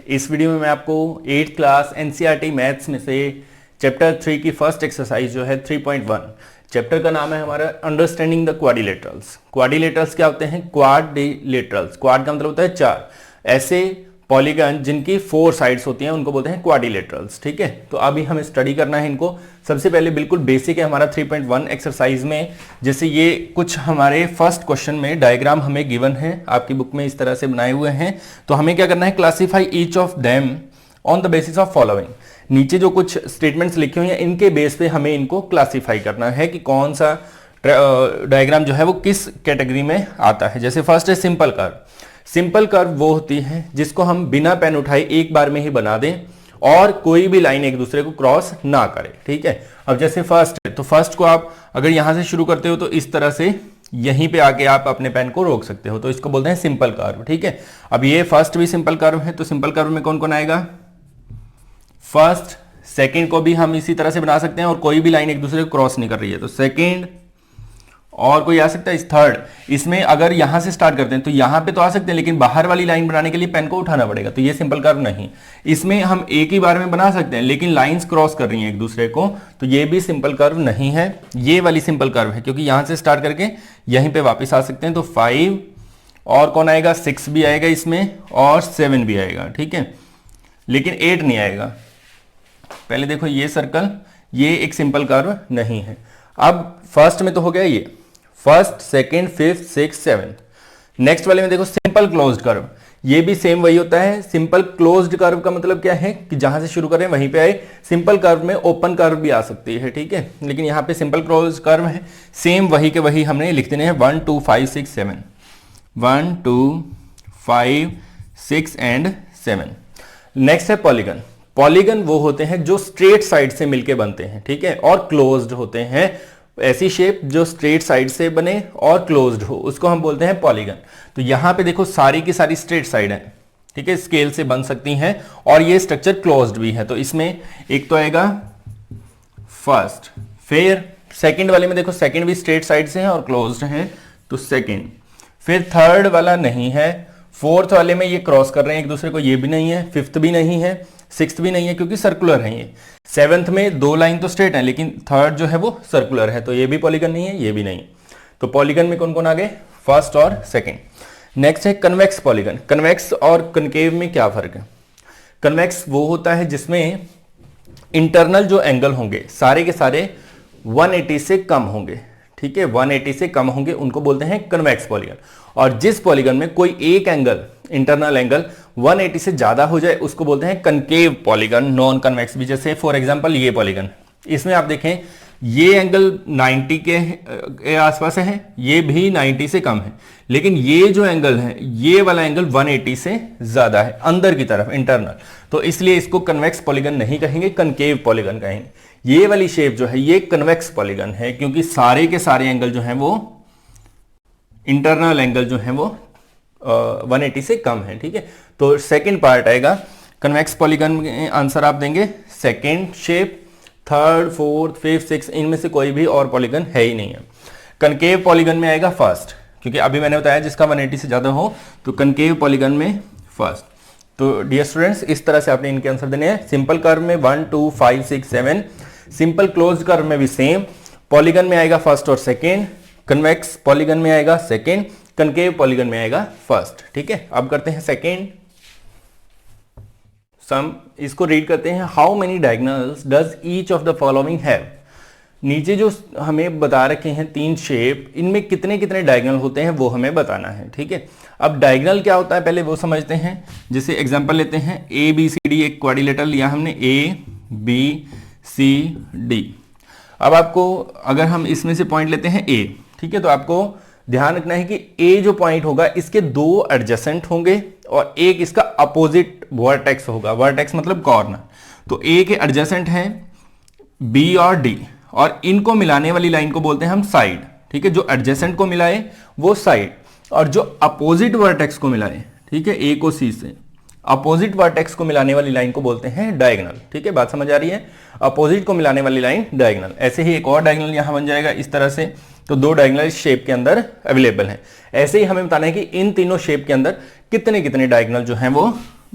इस वीडियो में मैं आपको 8th क्लास एनसीईआरटी मैथ्स में से चैप्टर 3 की फर्स्ट एक्सरसाइज जो है 3.1, चैप्टर का नाम है हमारा अंडरस्टैंडिंग द क्वाड्रिलेटरल्स। क्वाड्रिलेटरल्स क्या होते हैं? क्वाड्रिलेटरल्स, क्वाड का मतलब होता है चार, ऐसे पॉलीगन जिनकी 4 साइड्स होती हैं उनको बोलते हैं क्वाड्रिलेटरल्स। ठीक है, तो अभी हमें स्टडी करना है इनको। सबसे पहले बिल्कुल बेसिक है हमारा 3.1 एक्सरसाइज में, जैसे ये कुछ हमारे फर्स्ट क्वेश्चन में डायग्राम हमें गिवन है, आपकी बुक में इस तरह से बनाए हुए हैं। तो हमें क्या करना है? Classify each of them on the basis of following. नीचे जो कुछ स्टेटमेंट्स लिखे हुए हैं इनके बेस पे हमें इनको क्लासीफाई करना है कि कौन सा डायग्राम जो है वो किस कैटेगरी में आता है। जैसे फर्स्ट है सिंपल कर्व। सिंपल कर्व वो होती है जिसको हम बिना पेन उठाए एक बार में ही बना दें और कोई भी लाइन एक दूसरे को क्रॉस ना करे। ठीक है, अब जैसे फर्स्ट है तो फर्स्ट को आप अगर यहां से शुरू करते हो तो इस तरह से यहीं पे आके आप अपने पेन को रोक सकते हो, तो इसको बोलते हैं सिंपल कर्व। ठीक है, अब ये फर्स्ट भी सिंपल कर्व है, तो सिंपल कर्व में कौन कौन आएगा? फर्स्ट, सेकंड को भी हम इसी तरह से बना सकते हैं और कोई भी लाइन एक दूसरे को क्रॉस नहीं कर रही है तो सेकंड, और कोई आ सकता है थर्ड। इसमें अगर यहां से स्टार्ट करते हैं तो यहां पे तो आ सकते हैं, लेकिन बाहर वाली लाइन बनाने के लिए पेन को उठाना पड़ेगा, तो ये सिंपल कर्व नहीं। इसमें हम एक ही बार में बना सकते हैं लेकिन लाइंस क्रॉस कर रही हैं एक दूसरे को, तो ये भी सिंपल कर्व नहीं है, ये वाली सिंपल कर्व है, क्योंकि यहां से स्टार्ट करके यहीं पे वापस आ सकते हैं। तो 5 और कौन आएगा? 6 भी आएगा इसमें और 7 भी आएगा। ठीक है, लेकिन 8 नहीं आएगा। पहले देखो ये सर्कल, ये एक सिंपल कर्व नहीं है। अब फर्स्ट में तो हो गया ये first, second, fifth, six, seventh. Next वाले में देखो सिंपल क्लोज्ड कर्व, ये भी सेम वही होता है। सिंपल क्लोज्ड कर्व का मतलब क्या है कि जहां से शुरू करें वहीं पे आए। सिंपल कर्व में ओपन कर्व भी आ सकती है, ठीक है, लेकिन यहां पे सिंपल क्लोज्ड कर्व है, सेम वही के वही हमने लिख देने हैं 1 2 5 6 7, 1 2 5 6 एंड 7। नेक्स्ट है पॉलीगन। पॉलीगन वो होते हैं जो स्ट्रेट साइड से मिलके बनते हैं, ठीक है, और क्लोज्ड होते हैं। ऐसी शेप जो स्ट्रेट साइड से बने और क्लोज्ड हो उसको हम बोलते हैं पॉलीगन। तो यहां पे देखो सारी की सारी स्ट्रेट साइड है, ठीक है, स्केल से बन सकती हैं और ये स्ट्रक्चर क्लोज्ड भी है। तो इसमें एक तो आएगा फर्स्ट, फिर सेकंड वाले में देखो सेकंड भी स्ट्रेट साइड से है और क्लोज्ड है, तो सेकंड, फिर थर्ड वाला नहीं है, फोर्थ वाले में ये क्रॉस कर रहे हैं एक दूसरे को, ये भी नहीं है, फिफ्थ भी नहीं है, सिक्स्थ भी नहीं है क्योंकि सर्कुलर है ये। सेवंथ में 2 लाइन तो स्ट्रेट है लेकिन थर्ड जो है वो सर्कुलर है, तो ये भी पॉलीगन नहीं है, ये भी नहीं। तो पॉलीगन में कौन कौन आ गए? फर्स्ट और सेकंड। नेक्स्ट है कन्वेक्स पॉलीगन। कन्वेक्स और कनकेव में क्या फर्क है? कन्वेक्स वो होता है जिसमें इंटरनल जो एंगल होंगे सारे के सारे 180 से कम होंगे, ठीक है, 180 से कम होंगे, उनको बोलते हैं कन्वेक्स पॉलीगन। और जिस पॉलीगन में कोई एक एंगल, इंटरनल एंगल 180 से ज्यादा हो जाए उसको बोलते हैं कनकेव पॉलीगन, नॉन कन्वेक्स भी। जैसे फॉर एग्जांपल ये पॉलीगन, इसमें आप देखें ये एंगल 90 के आसपास है, ये भी 90 से कम है, लेकिन ये जो एंगल है ये वाला एंगल 180 से ज्यादा है अंदर की तरफ, इंटरनल, तो इसलिए इसको कन्वेक्स पॉलीगन नहीं कहेंगे, कनकेव पॉलीगन कहेंगे। ये वाली शेप जो है ये कन्वेक्स पॉलीगन है क्योंकि सारे के सारे एंगल जो है वो इंटरनल एंगल जो है वो 180 से कम है, ठीक है। तो सेकंड पार्ट आएगा कन्वेक्स पॉलीगन में, आंसर आप देंगे second shape, third, fourth, fifth, six, इनमें से कोई भी और पॉलीगन है ही नहीं है। कनकेव पॉलीगन में आएगा फर्स्ट, क्योंकि अभी मैंने बताया जिसका 180 से ज्यादा हो, तो कनकेव पॉलीगन में फर्स्ट। तो डियर स्टूडेंट्स इस तरह से आपने इनके आंसर देने हैं। सिंपल कर्व में 1 2 5 6 7, सिंपल क्लोज्ड कर्व में भी सेम, पॉलीगन में आएगा फर्स्ट और सेकेंड, कन्वेक्स पॉलीगन में आएगा सेकेंड, कनकेव पॉलीगन में आएगा फर्स्ट। ठीक है, अब करते हैं सेकेंड सम, इसको रीड करते हैं। How many diagonals does each of the following have. नीचे जो हमें बता रखे हैं 3 शेप, इनमें कितने कितने डायगोनल होते हैं वो हमें बताना है, ठीक है। अब डायगोनल क्या होता है पहले वो समझते हैं। जैसे एग्जांपल लेते हैं, ए बी सी डी, एक क्वाड्रिलेटरल लिया हमने, ए बी सी डी। अब आपको अगर हम इसमें से पॉइंट लेते हैं ए, ठीक है, तो आपको ध्यान रखना है कि ए जो पॉइंट होगा इसके 2 एडजेसेंट होंगे और एक इसका अपोजिट वर्टेक्स होगा। वर्टेक्स मतलब कॉर्नर। तो ए के एडजेसेंट हैं बी और डी, और इनको मिलाने वाली लाइन को बोलते हैं हम साइड, ठीक है। जो एडजेसेंट को मिलाए वो साइड, और जो अपोजिट वर्टेक्स को मिलाए, ठीक है, ए को सी से, अपोजिट वर्टेक्स को मिलाने वाली लाइन को बोलते हैं डायगोनल। ठीक है, बात समझ आ रही है? अपोजिट को मिलाने वाली लाइन डायगोनल। ऐसे ही एक और डायगोनल यहां बन जाएगा इस तरह से, तो 2 डायगोनल इस शेप के अंदर अवेलेबल हैं। ऐसे ही हमें बताना है कि इन तीनों शेप के अंदर कितने कितने डायगोनल जो हैं वो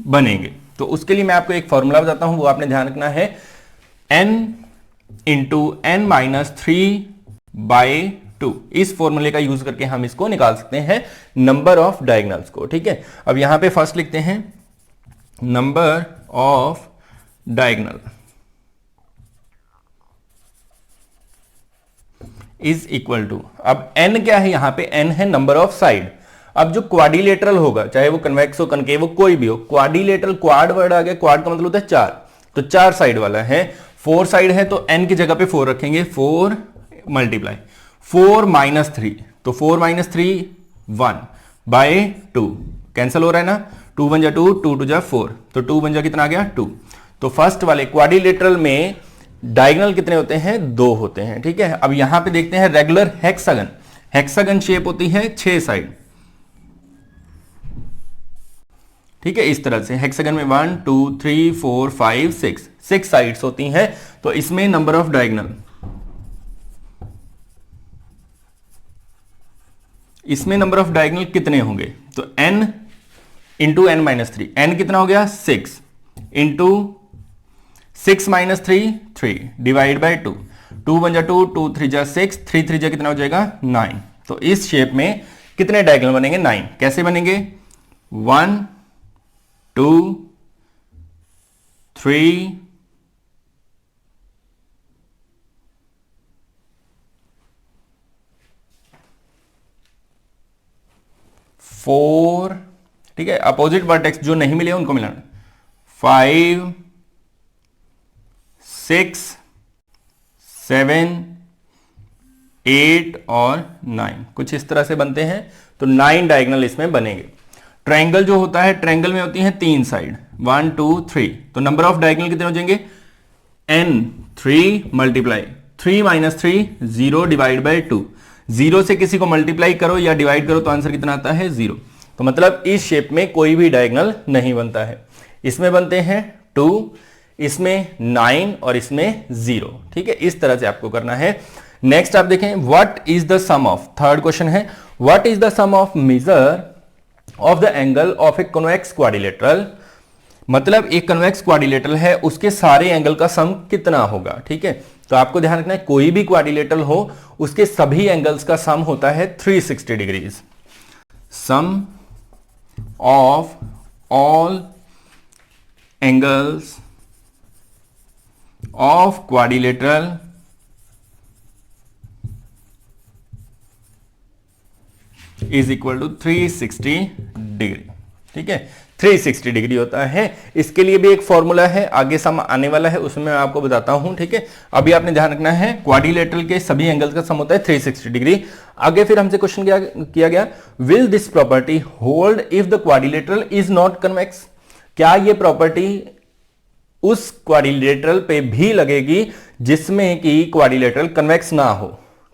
बनेंगे। तो उसके लिए मैं आपको एक फॉर्मूला बताता हूं, वो आपने ध्यान रखना है, n इंटू n माइनस 3/2। इस फॉर्मूले का यूज करके हम इसको निकाल सकते हैं नंबर ऑफ डायगोनल्स को। ठीक है, अब यहां पे फर्स्ट लिखते हैं number of diagonal is equal to, अब n क्या है यहां पे, n है नंबर ऑफ साइड। अब जो क्वाड्रिलेटरल होगा, चाहे वो कन्वेक्स हो, कनकेव हो, कोई भी हो, क्वाड्रिलेटरल, क्वाड वर्ड आ गया, क्वाड का मतलब होता है 4, तो 4 साइड वाला है। 4 साइड है तो n की जगह पे 4 रखेंगे, 4 मल्टीप्लाई 4 माइनस 3, तो 4 माइनस 3 1/2, कैंसिल हो रहा है ना, 2 बन जा 2, 2 टू जा 4, तो 2 बन जा कितना आ गया 2। तो फर्स्ट वाले क्वाड्रिलेटरल में डायगोनल कितने होते हैं, 2 होते हैं। ठीक है, अब यहां पे देखते हैं रेगुलर हेक्सागन। हेक्सागन शेप होती है 6 साइड। ठीक है, इस तरह से हेक्सागन में 1 2 3 4 5 6 साइड्स होती हैं। तो इसमें नंबर ऑफ डायगोनल, इसमें नंबर ऑफ डायगोनल कितने होंगे, तो n into n minus 3, n कितना हो गया 6 इंटू 6 माइनस 3 3 डिवाइड बाई 2, 2 बन जा 2, 2 3 जा 6, 3 3 जा कितना हो जाएगा 9। तो इस शेप में कितने डायगोनल बनेंगे, 9। कैसे बनेंगे, 1 2 3 4, ठीक है, अपोजिट वर्टेक्स जो नहीं मिले उनको मिलाना, 5 6 7 8 और 9, कुछ इस तरह से बनते हैं। तो 9 डायगोनल इसमें बनेंगे। ट्रायंगल जो होता है, ट्रायंगल में होती हैं 3 साइड, 1 2 3, तो नंबर ऑफ डायगोनल कितने हो जाएंगे, n 3 multiply 3 minus 3 0 divide by 2, 0 से किसी को मल्टीप्लाई करो या डिवाइड करो तो आंसर कितना आता है 0। तो मतलब इस शेप में कोई भी डायगोनल नहीं बनता है। इसमें बनते हैं 2, इसमें 9 और इसमें 0। ठीक है, इस तरह से आपको करना है। नेक्स्ट आप देखें, what is the sum of, third question है, what is the sum of measure of the angle of a convex quadrilateral. मतलब एक कन्वेक्स क्वाड्रिलेटरल है, उसके सारे एंगल का सम कितना होगा। ठीक है, तो आपको ध्यान रखना है, कोई भी क्वाड्रिलेटरल हो उसके सभी एंगल्स का सम होता है 360 degrees. Sum of all angles of quadrilateral is equal to 360 degree. ठीक है, 360 डिग्री होता है। इसके लिए भी एक फॉर्मूला है, आगे सम आने वाला है, उसमें मैं आपको बताता हूं। ठीक है, अभी आपने ध्यान रखना है, क्वाड्रिलेटरल के सभी एंगल्स का सम होता है 360 डिग्री। आगे फिर हमसे क्वेश्चन किया गया, will this property hold if the quadrilateral is not convex. क्या ये प्रॉपर्टी उस क्वाड्रिलेटरल पे भी लगेगी जिसमें कि क्वाड्रिलेटरल कन्वेक्स ना हो।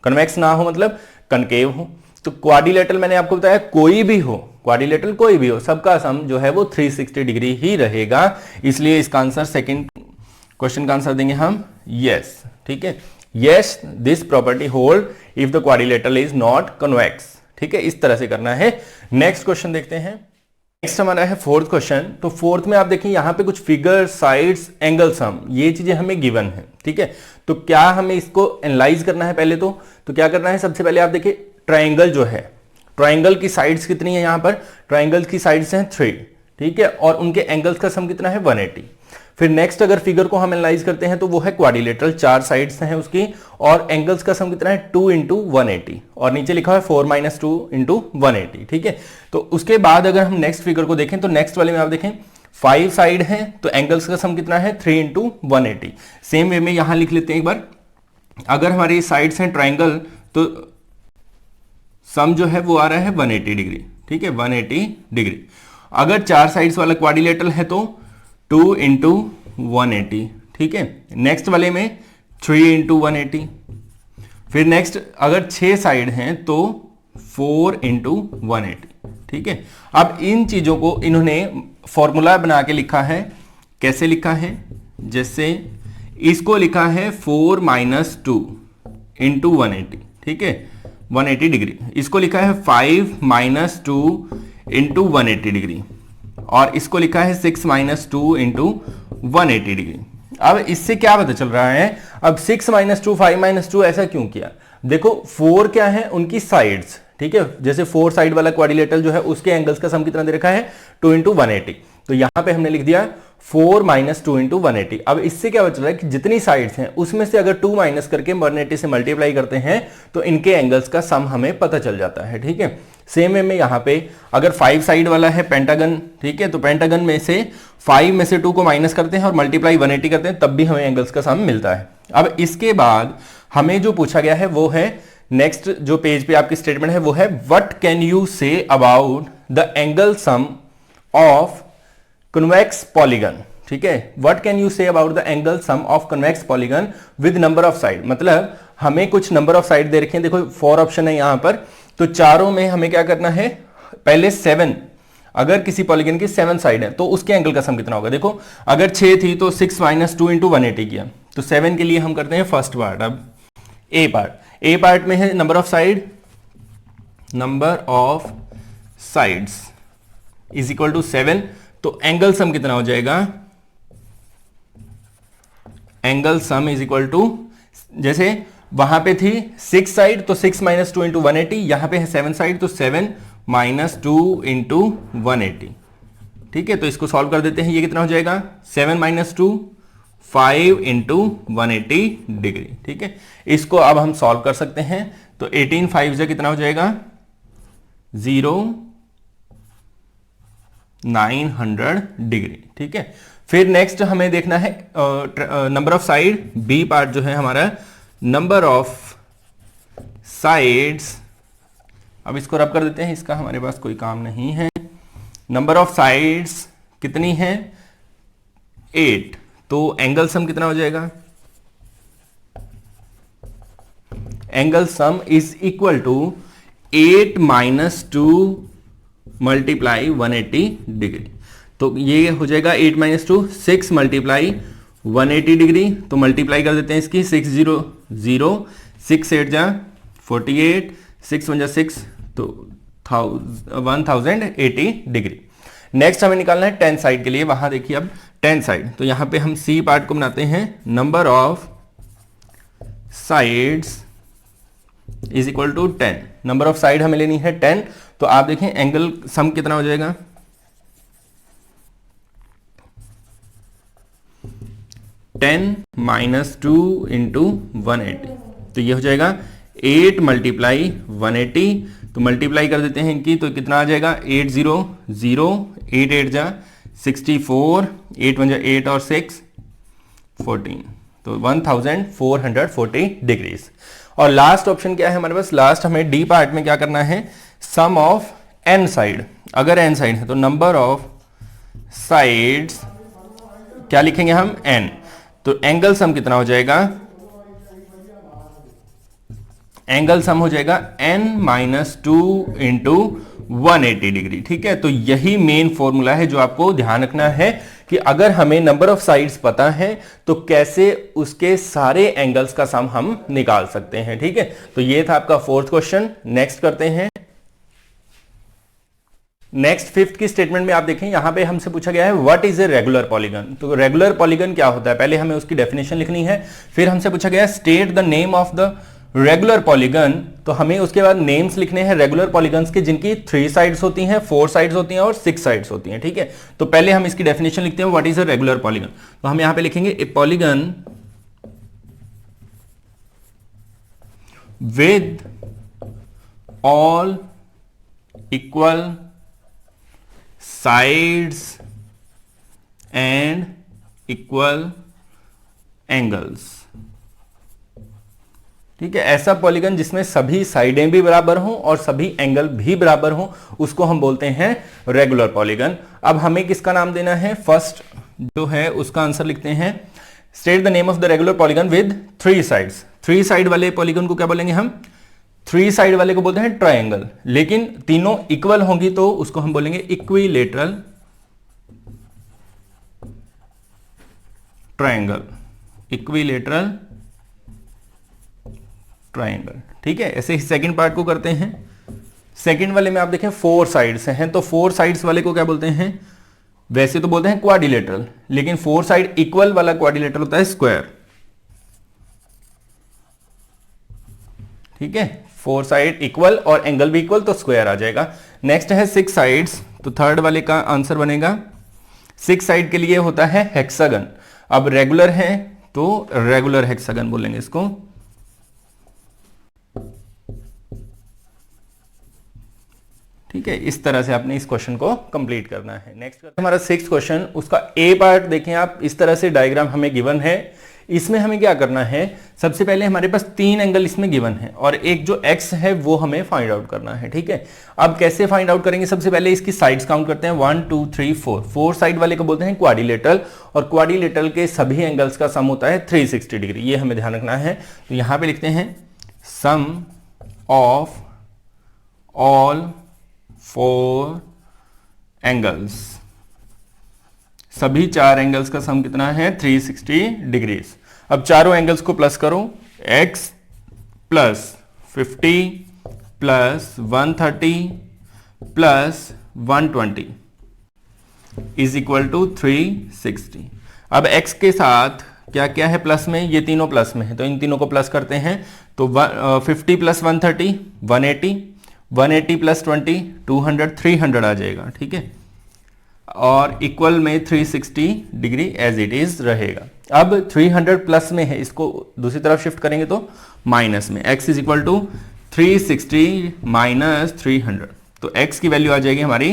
कन्वेक्स ना हो मतलब कनकेव हो। तो क्वाड्रिलेटरल मैंने आपको बताया कोई भी हो, क्वाड्रिलेटरल कोई भी हो, सबका सम जो है वो 360 डिग्री ही रहेगा। इसलिए इसका आंसर, सेकंड क्वेश्चन का आंसर देंगे हम यस। ठीक है, yes this property hold if the quadrilateral is not convex. ठीक है, इस तरह से करना है। नेक्स्ट क्वेश्चन देखते हैं। नेक्स्ट हमारा है फोर्थ क्वेश्चन। तो फोर्थ में आप देखिए यहां पे कुछ फिगर, साइड्स, एंगल सम, ये चीजें हमें गिवन है। ठीक है, तो क्या हमें इसको एनालाइज करना है पहले तो क्या करना है, सबसे पहले आप देखिए ट्राइंगल जो है, ट्राइंगल की साइड्स कितनी है, यहां पर ट्राइंगल की साइड्स हैं 3। ठीक है, और उनके एंगल्स का सम कितना है 180। फिर नेक्स्ट अगर फिगर को हम एनालाइज करते हैं तो वो है क्वाड्रिलेटरल, 4 साइड्स हैं उसकी, और एंगल्स का सम कितना है 2 इंटू 180, और नीचे लिखा है 4 माइनस 2 इंटू 180। ठीक है, तो उसके बाद अगर हम नेक्स्ट फिगर को देखें तो नेक्स्ट वाले में आप देखें 5 साइड है, तो एंगल्स का सम कितना है 3 इंटू 180। सेम वे में यहां लिख लेते हैं एक बार, अगर हमारी साइड्स हैं ट्राइंगल तो सम जो है वो आ रहा है 180 डिग्री। ठीक है, 180 डिग्री। अगर 4 साइड्स वाला क्वाड्रिलेटरल है तो 2 इंटू 180। ठीक है, नेक्स्ट वाले में 3 इंटू 180। फिर नेक्स्ट अगर 6 साइड हैं तो 4 इंटू 180। ठीक है, अब इन चीजों को इन्होंने फॉर्मूला बना के लिखा है। कैसे लिखा है, जैसे इसको लिखा है 4 माइनस 2 इंटू 180। ठीक है, 180 डिग्री। इसको लिखा है 5 माइनस 2 इंटू 180 डिग्री। और इसको लिखा है 6 - 2 × 180 डिग्री। अब इससे क्या पता चल रहा है, अब 6 - 2 5 - 2 ऐसा क्यों किया? देखो 4 क्या है, उनकी साइड्स, ठीक है, जैसे 4 साइड वाला क्वाड्रिलेटरल जो है उसके एंगल्स का सम कितना दे रखा है 2 × 180, तो यहां पे हमने लिख दिया 4 - 2 × 180। अब इससे क्या बच रहा है कि जितनी साइड्स हैं उसमें से अगर 2 माइनस करके 180 से मल्टीप्लाई करते हैं तो इनके एंगल्स का सम हमें पता चल जाता है, ठीक है। सेम वे में यहाँ पे अगर 5 साइड वाला है पेंटागन, ठीक है, तो पेंटागन में से 5 में से 2 को माइनस करते हैं और मल्टीप्लाई 180 करते हैं, तब भी हमें एंगल्स का सम मिलता है। अब इसके बाद हमें जो पूछा गया है वो है, नेक्स्ट जो पेज पे आपकी स्टेटमेंट है वो है what can you say about the angle sum of convex polygon, ठीक है। What can you say about the angle sum of convex polygon with number of side, मतलब हमें कुछ नंबर ऑफ साइड दे रखे हैं, देखो 4 ऑप्शन है यहां पर, तो चारों में हमें क्या करना है, पहले 7, अगर किसी पॉलीगन की 7 साइड है तो उसके एंगल का सम कितना होगा। देखो अगर 6 थी तो 6 - 2 × 180 किया, तो 7 के लिए हम करते हैं फर्स्ट पार्ट। अब ए पार्ट में है number of sides is equal to 7, तो एंगल सम कितना हो जाएगा, angle sum is equal to, जैसे वहां पे थी 6 साइड तो 6 - 2 × 180, यहां पे है 7 साइड तो 7 - 2 × 180, ठीक है। तो इसको सॉल्व कर देते हैं, ये कितना हो जाएगा 7 - 2 5 × 180 डिग्री, ठीक है। इसको अब हम सॉल्व कर सकते हैं, तो 18 5 से कितना हो जाएगा 0 900 डिग्री, ठीक है। फिर नेक्स्ट हमें देखना है number of side, B part जो है हमारा नंबर ऑफ साइड्स, अब इसको रब कर देते हैं, इसका हमारे पास कोई काम नहीं है। नंबर ऑफ साइड्स कितनी है 8, तो एंगल सम कितना हो जाएगा, angle sum is equal to 8 - 2 × 180 degree, तो ये हो जाएगा 8 - 2 6 × 180 डिग्री, तो मल्टीप्लाई कर देते हैं इसकी 6 0 0 6 8 जा 48 6 1 जा 6, तो 1080 डिग्री। नेक्स्ट हमें निकालना है 10 साइड के लिए, वहां देखिए अब 10 साइड, तो यहां पे हम सी पार्ट को बनाते हैं, number of sides is equal to 10, number of side हमें लेनी है 10, तो आप देखें एंगल सम कितना हो जाएगा 10 - 2 × 180, तो ये हो जाएगा 8 × 180, तो मल्टीप्लाई कर देते हैं इनकी, तो कितना आ जाएगा 8 0 0 8 8 जा 64 8 1 जा 8 और 6 14, तो 1440 डिग्रीज। और लास्ट ऑप्शन क्या है हमारे पास, लास्ट हमें डी पार्ट में क्या करना है, सम ऑफ एन साइड, अगर एन साइड है तो नंबर ऑफ साइड्स क्या लिखेंगे हम एन, तो एंगल सम कितना हो जाएगा, एंगल सम हो जाएगा n - 2 × 180 डिग्री, ठीक है। तो यही मेन फॉर्मूला है जो आपको ध्यान रखना है कि अगर हमें नंबर ऑफ साइड्स पता है तो कैसे उसके सारे एंगल्स का सम हम निकाल सकते हैं, ठीक है। तो ये था आपका 4th क्वेश्चन। नेक्स्ट करते हैं, नेक्स्ट 5th की स्टेटमेंट में आप देखें, यहां पे हमसे पूछा गया है what is a regular polygon, तो रेगुलर पॉलीगन क्या होता है, पहले हमें उसकी डेफिनेशन लिखनी है, फिर हमसे पूछा गया state the name of the regular polygon, तो हमें उसके बाद नेम्स लिखने हैं रेगुलर पॉलीगन्स के जिनकी 3 साइड्स होती हैं, 4 साइड्स होती हैं और 6 साइड्स होती हैं, ठीक है। तो पहले हम इसकी डेफिनेशन लिखते हैं, what is a regular polygon, तो हम यहां पे लिखेंगे ए polygon with all equal sides and equal angles, ठीक है। ऐसा पॉलीगन जिसमें सभी साइडें भी बराबर हों और सभी एंगल भी बराबर हों, उसको हम बोलते हैं रेगुलर पॉलीगन। अब हमें किसका नाम देना है, फर्स्ट जो है उसका आंसर लिखते हैं, state the name of the regular polygon with 3 sides. 3 side वाले पॉलीगन को क्या बोलेंगे हम, 3 साइड वाले को बोलते हैं ट्रायंगल, लेकिन तीनों इक्वल होंगी तो उसको हम बोलेंगे इक्विलेटरल ट्रायंगल, इक्विलेटरल ट्रायंगल, ठीक है। ऐसे ही सेकंड पार्ट को करते हैं, सेकंड वाले में आप देखें 4 साइड्स हैं, तो 4 साइड्स वाले को क्या बोलते हैं, वैसे तो बोलते हैं क्वाड्रिलेटरल, लेकिन 4 साइड इक्वल वाला क्वाड्रिलेटरल होता है स्क्वायर। ठीक है, 4 साइड इक्वल और एंगल भी इक्वल तो स्क्वायर आ जाएगा। नेक्स्ट है 6 साइड्स, तो थर्ड वाले का आंसर बनेगा 6 साइड के लिए होता है हेक्सागन। अब रेगुलर है तो रेगुलर हेक्सागन बोलेंगे इसको। ठीक है, इस तरह से आपने इस क्वेश्चन को कंप्लीट करना है। नेक्स्ट हमारा 6th क्वेश्चन, उसका ए पार्ट देखें आप, इस तरह से डायग्राम हमें गिवन है। इसमें हमें क्या करना है, सबसे पहले हमारे पास 3 एंगल इसमें गिवन है और एक जो एक्स है वो हमें फाइंड आउट करना है। ठीक है, अब कैसे फाइंड आउट करेंगे, सबसे पहले इसकी साइड्स काउंट करते हैं, 1 2 3 4। 4 साइड वाले को बोलते हैं क्वाड्रिलेटरल, और क्वाड्रिलेटरल के सभी एंगल्स का सम होता है 360 डिग्री, ये हमें ध्यान रखना है। तो यहां पे लिखते हैं सम ऑफ ऑल 4 एंगल्स, सभी 4 एंगल्स का सम कितना है 360 डिग्रीज। अब चारों एंगल्स को प्लस करो, x plus 50 plus 130 plus 120 is equal to 360। अब x के साथ क्या क्या है प्लस में, ये तीनों प्लस में है तो इन तीनों को प्लस करते हैं। तो 50 प्लस 130 180, 180 प्लस 20 200, 300 आ जाएगा। ठीक है, और इक्वल में 360 डिग्री एज इट इज रहेगा। अब 300 प्लस में है, इसको दूसरी तरफ शिफ्ट करेंगे तो माइनस में, x is equal to 360 minus 300, तो x की वैल्यू आ जाएगी हमारी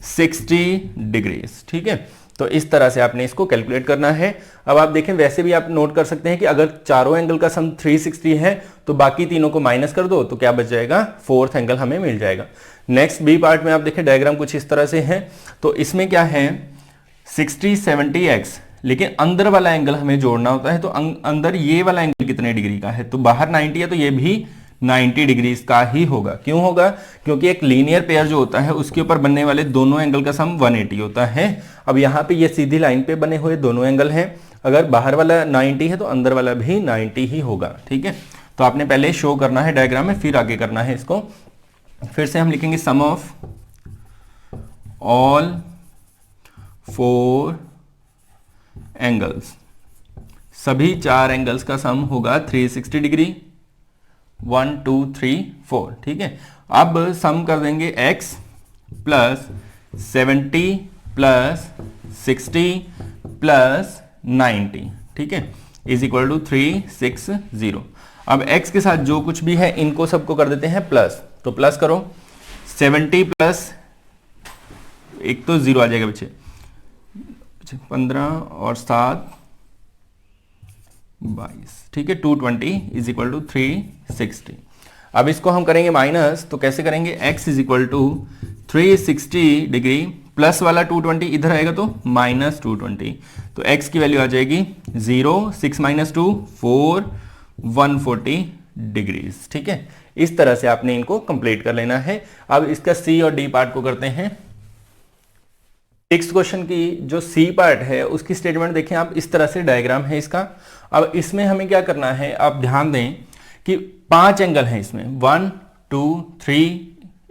60 डिग्रीज। ठीक है, तो इस तरह से आपने इसको कैलकुलेट करना है। अब आप देखें, वैसे भी आप नोट कर सकते हैं कि अगर चारों एंगल का सम 360 है तो बाकी तीनों को माइनस कर दो तो क्या बच जाएगा, 4th एंगल हमें मिल जाएगा। नेक्स्ट बी पार्ट में आप देखें डायग्राम कुछ इस तरह से है, तो इसमें क्या है 60 70 x, लेकिन अंदर वाला एंगल हमें जोड़ना होता है। तो अंदर ये वाला एंगल कितने डिग्री का है, तो बाहर 90 है तो ये भी 90 डिग्रीज का ही होगा। क्यों होगा, क्योंकि एक लीनियर पेयर जो होता है उसके ऊपर बनने वाले दोनों एंगल का सम 180 होता है। अब यहाँ पे ये सीधी लाइन पे बने हुए दोनों एंगल हैं, अगर बाहर वाला 90 है तो अंदर वाला भी 90 ही होगा। ठीक है, तो आपने पहले शो करना है डायग्राम में, फिर आगे करना है इसको। फिर से हम लिखेंगे सम ऑफ ऑल 4 एंगल्स, सभी 4 एंगल्स का सम होगा 360 डिग्री, 1 2 3 4। ठीक है, अब सम कर देंगे x प्लस 70 प्लस 60 प्लस 90। ठीक है, इज इक्वल टू 360। अब x के साथ जो कुछ भी है इनको सबको कर देते हैं प्लस, तो प्लस करो 70 प्लस, एक तो 0 आ जाएगा बच्चे, 15 और 7 22। ठीक है, 220 इज इक्वल टू 360। अब इसको हम करेंगे माइनस, तो कैसे करेंगे, x is equal to 360 degree plus वाला 220 इधर आएगा तो माइनस 220, तो x की वैल्यू आ जाएगी 0, 6 माइनस 2 4, 140 डिग्रीज। ठीक है, इस तरह से आपने इनको कंप्लीट कर लेना है। अब इसका सी और डी पार्ट को करते हैं। 6th क्वेश्चन की जो सी पार्ट है उसकी स्टेटमेंट देखें आप, इस तरह से डायग्राम है इसका। अब इसमें हमें क्या करना है, आप ध्यान दें कि 5 एंगल हैं इसमें, 1 2 3,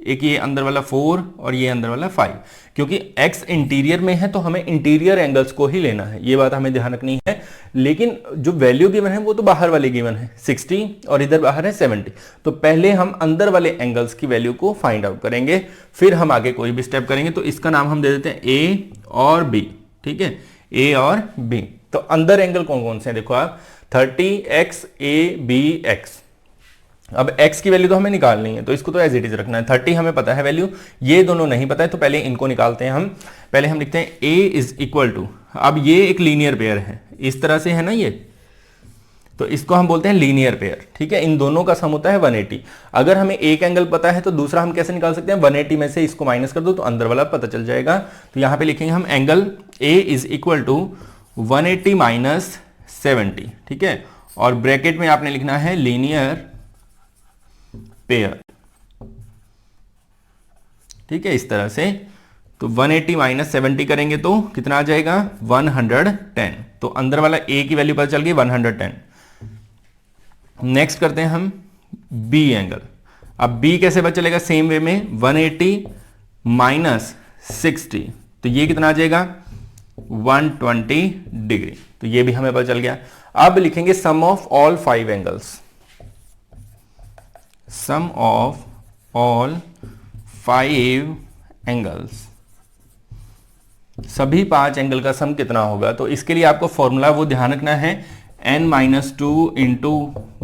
एक ये अंदर वाला 4 और ये अंदर वाला 5। क्योंकि x इंटीरियर में है तो हमें इंटीरियर एंगल्स को ही लेना है, ये बात हमें ध्यान रखनी है। लेकिन जो वैल्यू गिवन है वो तो बाहर वाले गिवन है 60 और इधर बाहर है 70, तो पहले हम अंदर वाले एंगल्स की वैल्यू को फाइंड आउट करेंगे, फिर हम आगे कोई भी स्टेप करेंगे। तो इसका नाम हम दे देते हैं a और b। ठीक है, a और b। तो अंदर एंगल कौन कौन से हैं, देखो आप 30x a b x। अब x की वैल्यू तो हमें निकालनी है तो इसको तो एज इट इज रखना है, 30 हमें पता है वैल्यू, ये दोनों नहीं पता है तो पहले इनको निकालते हैं हम। पहले हम लिखते हैं a इज इक्वल टू, अब ये एक लीनियर पेयर है, इस तरह से है ना ये, तो इसको हम बोलते हैं लीनियर पेयर। ठीक है, इन दोनों का सम होता है 180। अगर हमें एक एंगल पता है तो दूसरा हम कैसे निकाल सकते हैं, 180 में से इसको माइनस कर दो तो अंदर वाला पता चल जाएगा। तो यहां पे लिखेंगे हम angle a is equal to 180 minus 70। ठीक है, और ब्रैकेट में आपने लिखना है लीनियर पेयर। ठीक है, इस तरह से। तो 180 माइनस 70 करेंगे तो कितना आ जाएगा 110। तो अंदर वाला a की वैल्यू पता चल गई 110। नेक्स्ट करते हैं हम b एंगल। अब b कैसे पता चलेगा, सेम वे में 180 माइनस 60, तो ये कितना आ जाएगा 120 डिग्री। तो ये भी हमें पता चल गया। अब लिखेंगे sum of all 5 angles, sum of all 5 angles, सभी 5 एंगल का सम कितना होगा। तो इसके लिए आपको फॉर्मूला वो ध्यान रखना है, n-2 इंटू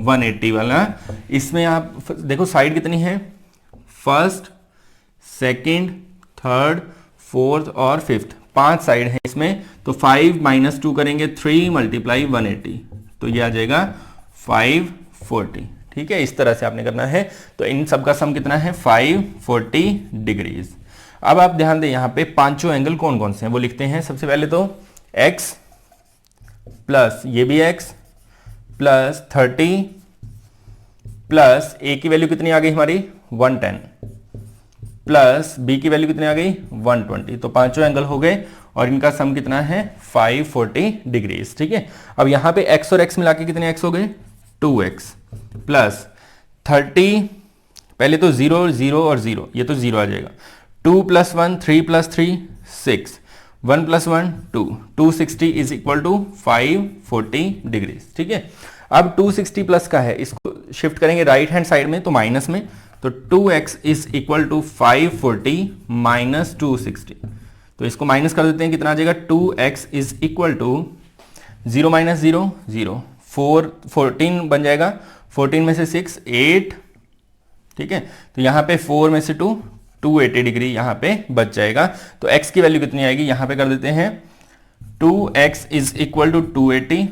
180 वाला। इसमें आप देखो साइड कितनी है, फर्स्ट, सेकंड, थर्ड, फोर्थ और फिफ्थ, 5 साइड है इसमें। तो 5 - 2 करेंगे, 3 × 180, तो ये आ जाएगा 540। ठीक है, इस तरह से आपने करना है। तो इन सब का सम कितना है, 540 डिग्रीज। अब आप ध्यान दें यहाँ पे पांचों एंगल कौन कौन से हैं वो लिखते हैं। सबसे पहले तो x प्लस ये भी x प्लस 30 प्लस a की वैल्यू कितनी आ गई हमारी 110 प्लस b की वैल्यू कितनी आ गई 120। तो पांचों एंगल हो गए और इनका सम कितना है 540 डिग्रीज। ठीक है, अब यहाँ पे x और x मिला के कितने x हो गए 2x प्लस 30, पहले तो 0 0 और 0, ये तो 0 आ जाएगा। 2 + 1 3 + 3 6, 1 + 1 2, 260 इज इक्वल टू 540 डिग्रीज। ठीक है, अब 260 प्लस का है, इसको शिफ्ट करेंगे राइट हैंड साइड में तो माइनस में, तो 2x is equal to 540 minus 260। तो इसको माइनस कर देते हैं, कितना आ जाएगा 2x इज इक्वल टू 0 - 0 0, 14 बन जाएगा, 14 में से 6 8। ठीक है, तो यहाँ पे 4 में से 2 280 डिग्री यहाँ पे बच जाएगा। तो x की वैल्यू कितनी आएगी, यहाँ पे कर देते हैं 2x इज इक्वल टू 280।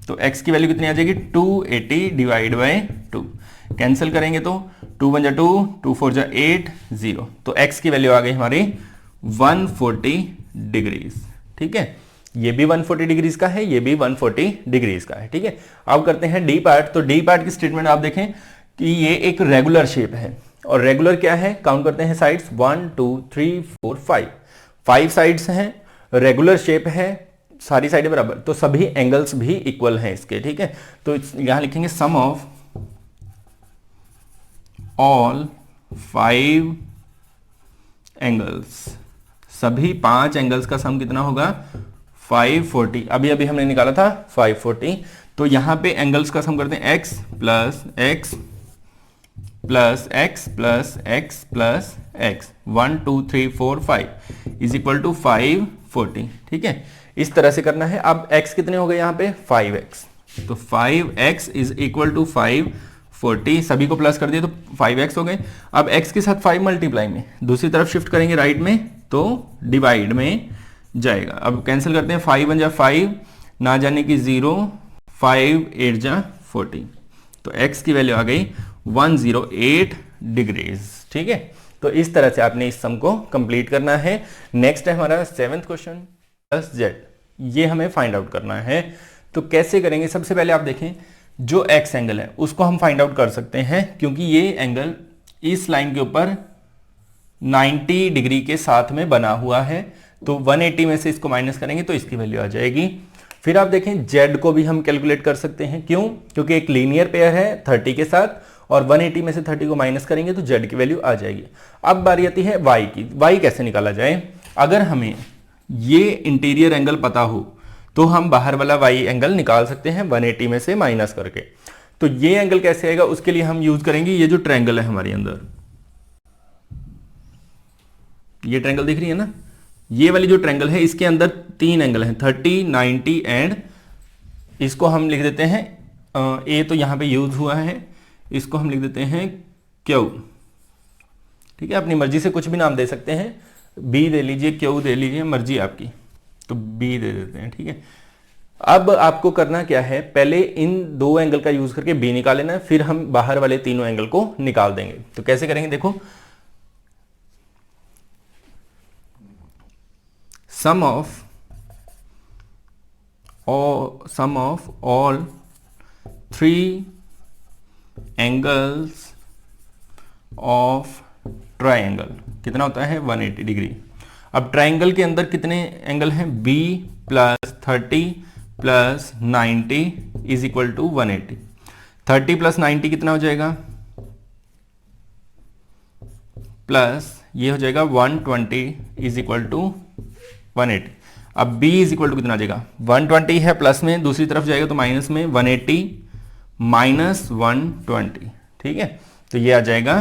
तो x की वैल्यू कितनी आ जाएगी 280 डिवाइड बाई 2, कैंसिल करेंगे तो 2 × 2 2 4 × 8 0। तो x की वैल्यू आ गई हमारी 140 डिग्रीज। ठीक है, ये भी 140 डिग्रीज का है, ये भी 140 डिग्रीज का है। ठीक है, अब करते हैं डी पार्ट। तो डी पार्ट की स्टेटमेंट आप देखें कि ये एक रेगुलर शेप है, और रेगुलर क्या है, काउंट करते हैं साइड्स 1 2 3 4 5 साइड्स हैं, रेगुलर शेप है, सारी साइडें बराबर, तो सभी एंगल्स भी इक्वल हैं इसके। ठीक है, तो यहां लिखेंगे सम ऑफ ऑल 5 एंगल्स, सभी 5 एंगल्स का सम कितना होगा 540। अभी अभी हमने निकाला था 540। तो यहां पे एंगल्स का सम करते हैं x plus x plus x plus x plus x, 1 2 3 4 5 is equal to 540। ठीक है, इस तरह से करना है। अब x कितने हो गए यहाँ पे 5x, तो 5x इज इक्वल टू 540, सभी को प्लस कर दिया तो 5x हो गए। अब x के साथ 5 मल्टीप्लाई में दूसरी तरफ शिफ्ट करेंगे राइट में, तो डिवाइड में जाएगा। अब कैंसिल करते हैं, 5 × 5 ना जाने की 0, 5 8 × 40, तो x की वैल्यू आ गई 108 डिग्रीज। ठीक है, तो इस तरह से आपने इस सम को कंप्लीट करना है। नेक्स्ट है हमारा 7th क्वेश्चन, प्लस z, ये हमें फाइंड आउट करना है। तो कैसे करेंगे, सबसे पहले आप देखें जो x एंगल है उसको हम फाइंड आउट कर सकते हैं, क्योंकि ये एंगल इस लाइन के ऊपर 90 डिग्री के साथ में बना हुआ है। तो 180 में से इसको माइनस करेंगे तो इसकी वैल्यू आ जाएगी। फिर आप देखें z को भी हम कैलकुलेट कर सकते हैं, क्यों, क्योंकि एक लीनियर पेयर है 30 के साथ, और 180 में से 30 को माइनस करेंगे तो z की वैल्यू आ जाएगी। अब बारी आती है y की। y कैसे निकाला जाए, अगर हमें ये इंटीरियर एंगल पता हो तो हम बाहर वाला y एंगल निकाल सकते हैं 180 में से माइनस करके। तो ये एंगल कैसे आएगा, उसके लिए हम यूज करेंगे ये जो ट्रायंगल है हमारे अंदर, ये ट्रायंगल दिख रही है ना, ये वाली जो ट्रायंगल है इसके अंदर 3 एंगल हैं 30 90 एंड, इसको हम लिख देते हैं a तो यहाँ पे यूज हुआ है, इसको हम लिख देते हैं Q। ठीक है, अपनी मर्जी से कुछ भी नाम दे सकते हैं, B दे लीजिए, Q दे लीजिए, मर्जी आपकी, तो B दे देते हैं। ठीक है, अब आपको करना क्या है, पहले इन 2 एंगल का यूज करके B निकाल लेना है, फिर हम बाहर वाले तीनों एंगल को निकाल देंगे। तो कैसे करेंगे, देखो sum of all 3 angles of triangle कितना होता है 180 डिग्री। अब ट्रायंगल के अंदर कितने एंगल हैं, b plus 30 plus 90 is equal to 180। 30 plus 90 कितना हो जाएगा, प्लस ये हो जाएगा 120 इज इक्वल टू 180। अब b इज इक्वल टू कितना आ जाएगा, 120 है प्लस में, दूसरी तरफ जाएगा तो माइनस में, 180 माइनस 120, ठीक है, तो ये आ जाएगा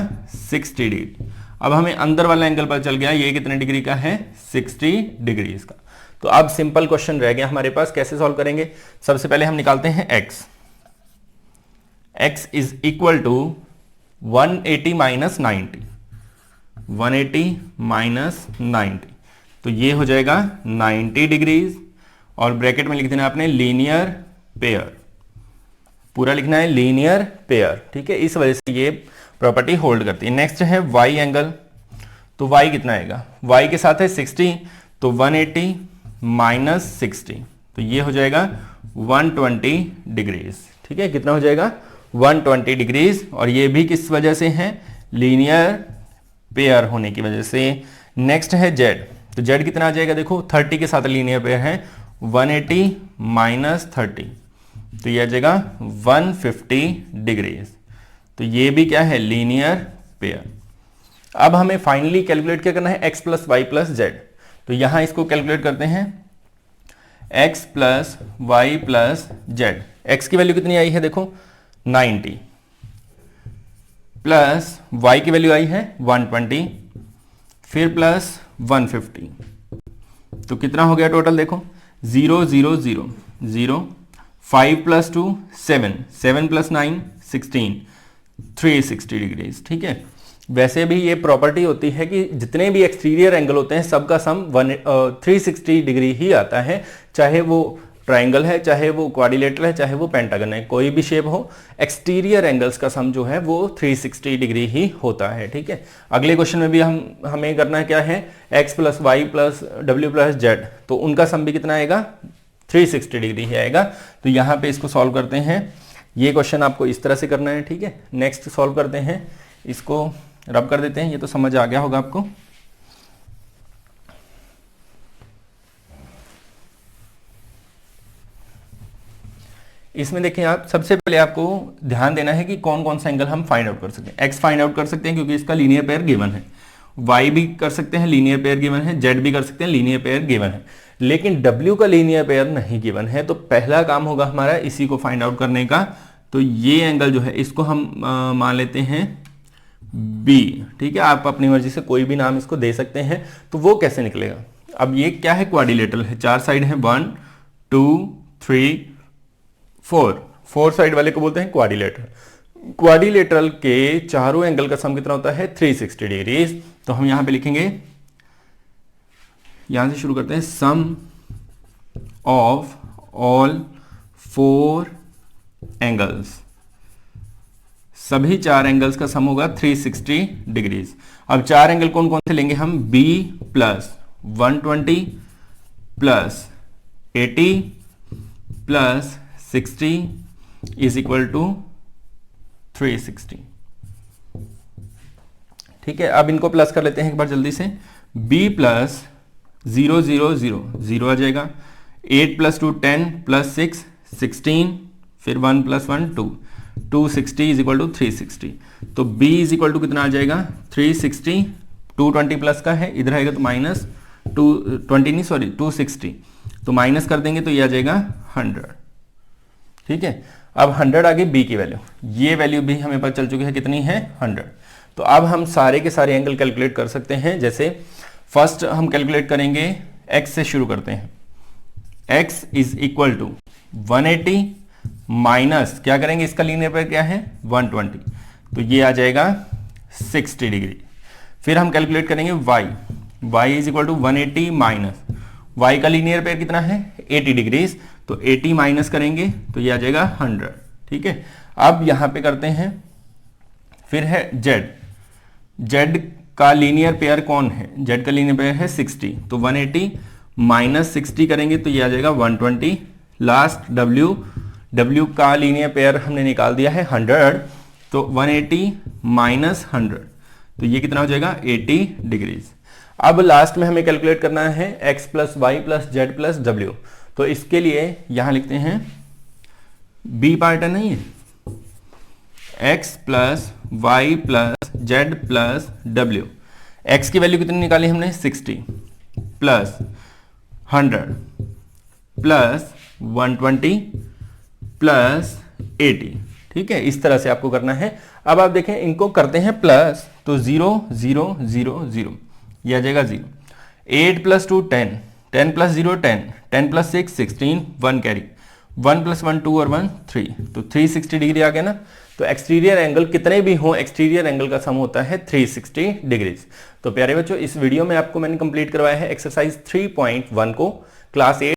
60 डिग्री। अब हमें अंदर वाला एंगल पता चल गया, ये कितने डिग्री का है, 60 डिग्री का। तो अब सिंपल क्वेश्चन रह गया हमारे पास, कैसे सॉल्व करेंगे। सबसे पहले हम निकालते हैं x is equal to 180 minus 90, 180 minus 90, तो ये हो जाएगा 90 डिग्रीज, और ब्रैकेट में लिख देना आपने लीनियर पेयर, पूरा लिखना है लीनियर पेयर, ठीक है, इस वजह से ये प्रॉपर्टी होल्ड करती है। नेक्स्ट है y एंगल, तो y कितना आएगा, y के साथ है 60, तो 180 माइनस 60, तो ये हो जाएगा 120 डिग्रीज, ठीक है, कितना हो जाएगा 120 डिग्रीज, और ये भी किस वजह से है, लीनियर पेयर होने की वजह से। नेक्स्ट है z, तो z कितना आ जाएगा, देखो 30 के साथ लीनियर पेयर है, 180 माइनस 30, तो ये आ जाएगा 150 डिग्रीज, तो ये भी क्या है, लीनियर पेयर। अब हमें फाइनली कैलकुलेट क्या करना है, x plus y plus z, तो यहां इसको कैलकुलेट करते हैं, x plus y plus z, x की वैल्यू कितनी आई है, देखो 90, प्लस y की वैल्यू आई है 120, फिर प्लस 150, तो कितना हो गया टोटल, देखो 0 0 0 0, 5 प्लस 2 7, 7 प्लस 9 16, 360 डिग्रीज, ठीक है। वैसे भी ये प्रॉपर्टी होती है कि जितने भी एक्सटीरियर एंगल होते हैं सबका सम 360 डिग्री ही आता है, चाहे वो ट्राइंगल है, चाहे वो क्वाड्रिलेटरल है, चाहे वो पेंटागन है, कोई भी शेप हो, एक्सटीरियर एंगल्स का सम जो है वो 360 डिग्री ही होता है, ठीक है। अगले क्वेश्चन में भी हमें करना क्या है, x प्लस वाई प्लस डब्ल्यू प्लस जेड, तो उनका सम भी कितना आएगा, 360 डिग्री ही आएगा। तो यहाँ पे इसको सॉल्व करते हैं, ये क्वेश्चन आपको इस तरह से करना है, ठीक है। नेक्स्ट सॉल्व करते हैं, इसको रब कर देते हैं, ये तो समझ आ गया होगा आपको। इसमें देखिए आप, सबसे पहले आपको ध्यान देना है कि कौन कौन सा एंगल हम फाइंड आउट कर सकते हैं। x फाइंड आउट कर सकते हैं क्योंकि इसका लीनियर पेयर गिवन है, y भी कर सकते हैं, लीनियर पेयर गिवन है, z भी कर सकते हैं, लीनियर पेयर गिवन है, लेकिन w का लीनियर पेयर नहीं गिवन है। तो पहला काम होगा हमारा इसी को फाइंड आउट करने का। तो ये एंगल जो है इसको हम मान लेते हैं b, ठीक है, आप अपनी मर्जी से कोई भी नाम इसको दे सकते हैं। तो वो कैसे निकलेगा, अब ये क्या है, क्वाड्रिलेटरल है, चार साइड है, 1 2 3 4 साइड वाले को बोलते हैं क्वाड्रिलेटरल। क्वाड्रिलेटरल के चारों एंगल का सम कितना होता है, 360 डिग्रीज। तो हम यहां पे लिखेंगे, यहां से शुरू करते हैं, सम ऑफ ऑल 4 एंगल्स, सभी चार एंगल्स का सम होगा 360 डिग्रीज। अब चार एंगल कौन कौन से लेंगे हम, b plus 120 plus 80 plus 60 is equal to 360, ठीक है। अब इनको प्लस कर लेते हैं एक बार जल्दी से, b प्लस 0 0 0 0 आ जाएगा, 8 प्लस 2 10 प्लस 6 16, फिर 1 प्लस 1 2, 260 इज इक्वल टू 360। तो b इज इक्वल टू कितना आ जाएगा, 360, 220 प्लस का है, इधर आएगा तो माइनस 220 नहीं सॉरी 260, तो माइनस कर देंगे तो ये आ जाएगा 100, ठीक है। अब 100 आगे b की वैल्यू, ये वैल्यू भी हमें पता चल चुकी है कितनी है, 100। तो अब हम सारे के सारे एंगल कैलकुलेट कर सकते हैं। जैसे फर्स्ट हम कैलकुलेट करेंगे, x से शुरू करते हैं, x is equal to 180 minus क्या करेंगे, इसका लीनियर पेयर क्या है 120, तो ये आ जाएगा 60 डिग्री। फिर हम कैलकुलेट करेंगे y is equal to 180 minus y का लीनियर पेयर कितना है 80 डिग्रीज, तो 80 माइनस करेंगे तो ये आ जाएगा 100, ठीक है। अब यहां पे करते हैं, फिर है z का लीनियर पेयर कौन है, z का लीनियर पेयर है 60, तो 180 माइनस 60 करेंगे तो ये आ जाएगा 120। लास्ट w का लीनियर पेयर हमने निकाल दिया है 100, तो 180 माइनस 100, तो ये कितना हो जाएगा 80 डिग्रीज। अब लास्ट में हमें कैलकुलेट करना है x plus y plus z plus डब्ल्यू, तो इसके लिए यहां लिखते हैं b पार्ट है नहीं है, x plus y plus z plus डब्ल्यू। x की वैल्यू कितनी निकाली हमने 60 प्लस 100 प्लस 120 प्लस 80। ठीक है, इस तरह से आपको करना है। अब आप देखें इनको करते हैं प्लस, तो 0 0 0 0 ये आ जाएगा 0। 8 plus 2 10, 10 plus 0 10, 10 plus 6 16, 1 carry, 1 plus 1 2 और 1 3, तो 360 डिग्री आ गया ना। तो एक्सटीरियर एंगल कितने भी हों, एक्सटीरियर एंगल का सम होता है 360 डिग्रीज। तो प्यारे बच्चों, इस वीडियो में आपको मैंने कंप्लीट करवाया है एक्सरसाइज 3.1 को, क्लास 8